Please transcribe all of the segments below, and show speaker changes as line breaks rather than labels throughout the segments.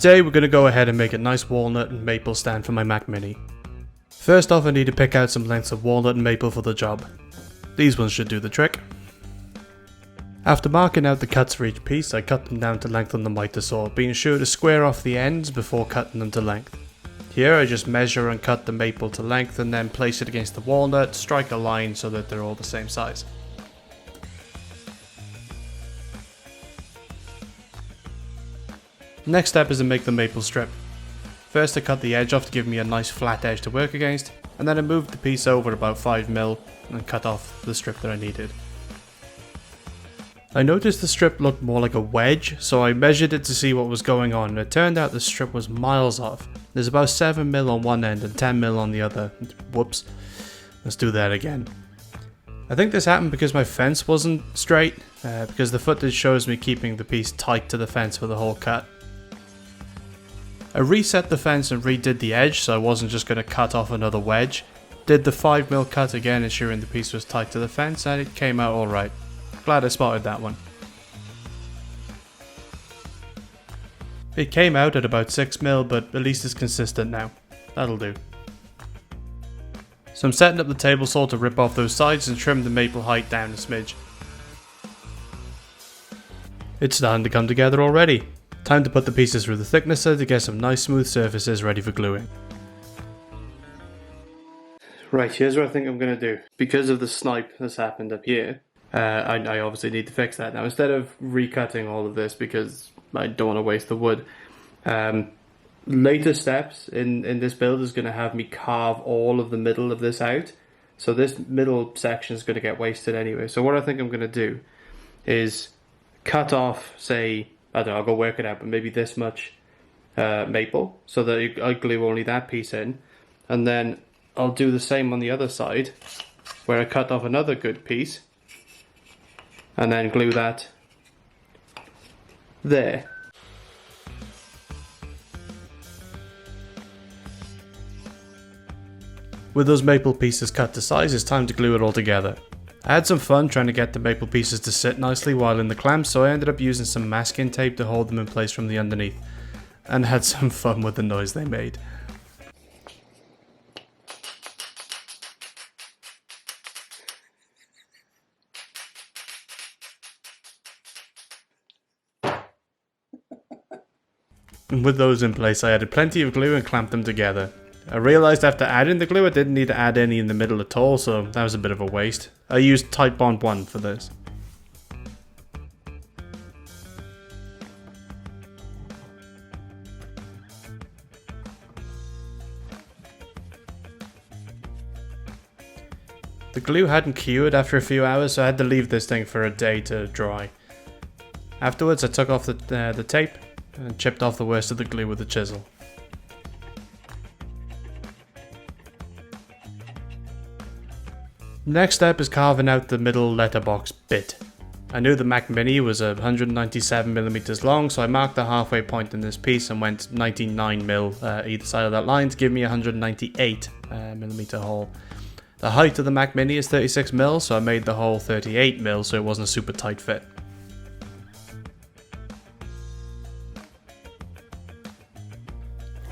Today we're going to go ahead and make a nice walnut and maple stand for my Mac Mini. First off, I need to pick out some lengths of walnut and maple for the job. These ones should do the trick. After marking out the cuts for each piece, I cut them down to length on the miter saw, being sure to square off the ends before cutting them to length. Here I just measure and cut the maple to length and then place it against the walnut, strike a line so that they're all the same size. Next step is to make the maple strip. First I cut the edge off to give me a nice flat edge to work against, and then I moved the piece over about 5mm and cut off the strip that I needed. I noticed the strip looked more like a wedge, so I measured it to see what was going on, and it turned out the strip was miles off. There's about 7mm on one end and 10mm on the other. Whoops. Let's do that again. I think this happened because my fence wasn't straight, because the footage shows me keeping the piece tight to the fence for the whole cut. I reset the fence and redid the edge so I wasn't just going to cut off another wedge. Did the 5mm cut again, ensuring the piece was tight to the fence, and it came out alright. Glad I spotted that one. It came out at about 6mm, but at least it's consistent now. That'll do. So I'm setting up the table saw to rip off those sides and trim the maple height down a smidge. It's starting to come together already. Time to put the pieces through the thicknesser to get some nice smooth surfaces ready for gluing. Right, here's what I think I'm going to do. Because of the snipe that's happened up here, I obviously need to fix that. Now, instead of recutting all of this because I don't want to waste the wood, later steps in this build is going to have me carve all of the middle of this out. So this middle section is going to get wasted anyway. So what I think I'm going to do is cut off, say, I don't know, I'll go work it out, but maybe this much maple, so that I glue only that piece in, and then I'll do the same on the other side, where I cut off another good piece, and then glue that there. With those maple pieces cut to size, it's time to glue it all together. I had some fun trying to get the maple pieces to sit nicely while in the clamps, so I ended up using some masking tape to hold them in place from the underneath, and had some fun with the noise they made. And with those in place, I added plenty of glue and clamped them together. I realised after adding the glue I didn't need to add any in the middle at all, so that was a bit of a waste. I used Titebond 1 for this. The glue hadn't cured after a few hours, so I had to leave this thing for a day to dry. Afterwards I took off the tape and chipped off the worst of the glue with a chisel. Next step is carving out the middle letterbox bit. I knew the Mac Mini was 197mm long, so I marked the halfway point in this piece and went 99mm either side of that line to give me a 198mm hole. The height of the Mac Mini is 36mm, so I made the hole 38mm so it wasn't a super tight fit.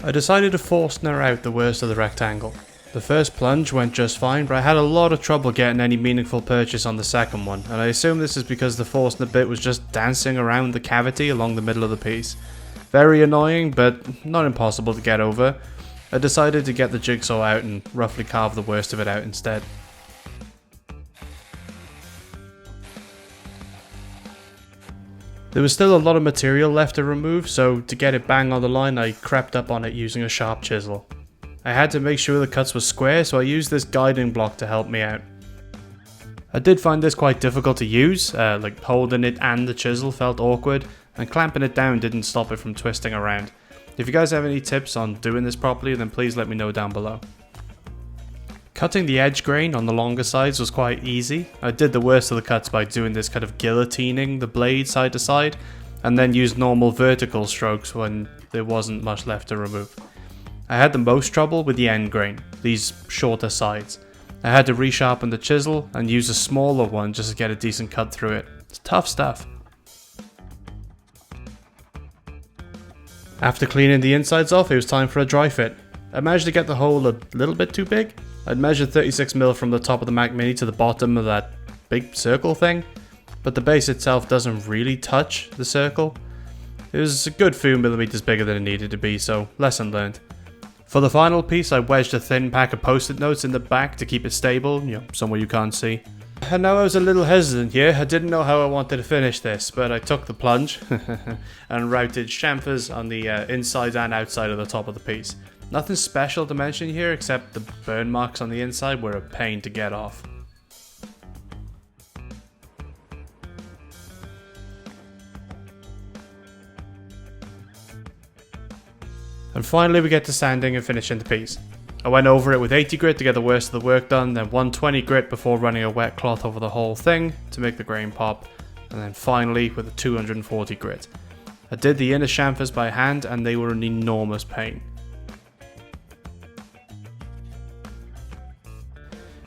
I decided to Forstner out the worst of the rectangle. The first plunge went just fine, but I had a lot of trouble getting any meaningful purchase on the second one, and I assume this is because the Forstner bit was just dancing around the cavity along the middle of the piece. Very annoying, but not impossible to get over. I decided to get the jigsaw out and roughly carve the worst of it out instead. There was still a lot of material left to remove, so to get it bang on the line I crept up on it using a sharp chisel. I had to make sure the cuts were square, so I used this guiding block to help me out. I did find this quite difficult to use, like holding it and the chisel felt awkward, and clamping it down didn't stop it from twisting around. If you guys have any tips on doing this properly, then please let me know down below. Cutting the edge grain on the longer sides was quite easy. I did the worst of the cuts by doing this kind of guillotining the blade side to side, and then used normal vertical strokes when there wasn't much left to remove. I had the most trouble with the end grain, these shorter sides. I had to resharpen the chisel and use a smaller one just to get a decent cut through it. It's tough stuff. After cleaning the insides off, it was time for a dry fit. I managed to get the hole a little bit too big. I'd measured 36mm from the top of the Mac Mini to the bottom of that big circle thing, but the base itself doesn't really touch the circle. It was a good few millimeters bigger than it needed to be, so lesson learned. For the final piece, I wedged a thin pack of post-it notes in the back to keep it stable, somewhere you can't see. And now I was a little hesitant here. I didn't know how I wanted to finish this, but I took the plunge and routed chamfers on the inside and outside of the top of the piece. Nothing special to mention here except the burn marks on the inside were a pain to get off. And finally we get to sanding and finishing the piece. I went over it with 80 grit to get the worst of the work done, then 120 grit before running a wet cloth over the whole thing to make the grain pop, and then finally with a 240 grit. I did the inner chamfers by hand and they were an enormous pain.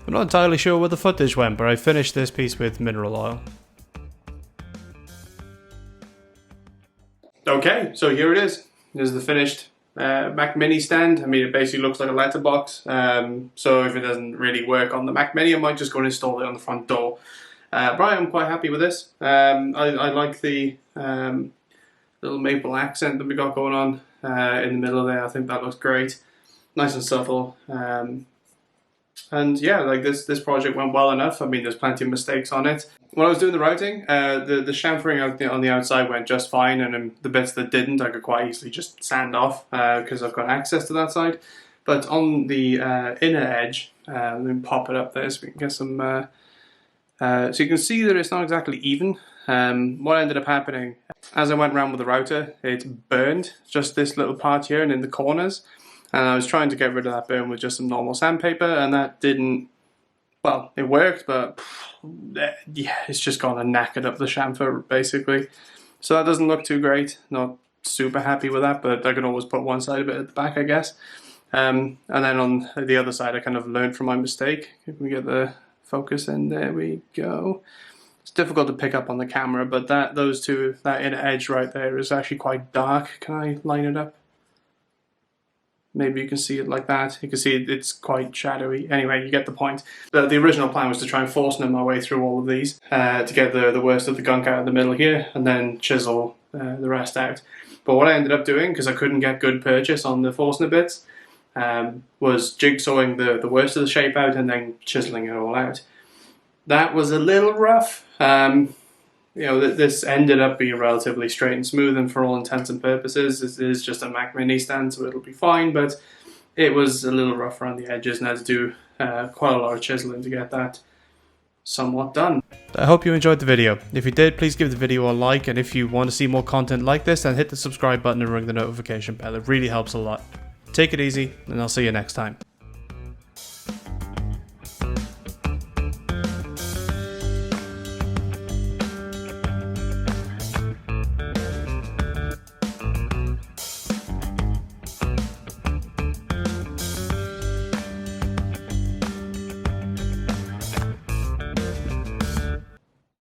I'm not entirely sure where the footage went, but I finished this piece with mineral oil. Okay, so here it is. This is the finished Mac Mini stand. I mean, it basically looks like a letterbox, so if it doesn't really work on the Mac Mini, I might just go and install it on the front door. But I'm quite happy with this. I like the little maple accent that we got going on in the middle there. I think that looks great. Nice and subtle. And yeah, like this project went well enough. I mean, there's plenty of mistakes on it. When I was doing the routing, the chamfering on the outside went just fine, and then the bits that didn't, I could quite easily just sand off because I've got access to that side. But on the inner edge, let me pop it up there so we can get some. So you can see that it's not exactly even. What ended up happening as I went around with the router, it burned just this little part here and in the corners. And I was trying to get rid of that burn with just some normal sandpaper, and that didn't, well, it worked, but yeah, it's just gone and knackered up the chamfer, basically. So that doesn't look too great. Not super happy with that, but I can always put one side of it at the back, I guess. And then on the other side, I kind of learned from my mistake. If we get the focus in, there we go. It's difficult to pick up on the camera, but that inner edge right there is actually quite dark. Can I line it up? Maybe you can see it like that. You can see it's quite shadowy. Anyway, you get the point. The original plan was to try and Forstner my way through all of these to get the worst of the gunk out of the middle here and then chisel the rest out. But what I ended up doing, because I couldn't get good purchase on the Forstner bits, was jigsawing the worst of the shape out and then chiseling it all out. That was a little rough. This ended up being relatively straight and smooth, and for all intents and purposes, this is just a Mac Mini stand, so it'll be fine, but it was a little rough around the edges and I had to do quite a lot of chiseling to get that somewhat done. I hope you enjoyed the video. If you did, please give the video a like, and if you want to see more content like this, then hit the subscribe button and ring the notification bell. It really helps a lot. Take it easy, and I'll see you next time.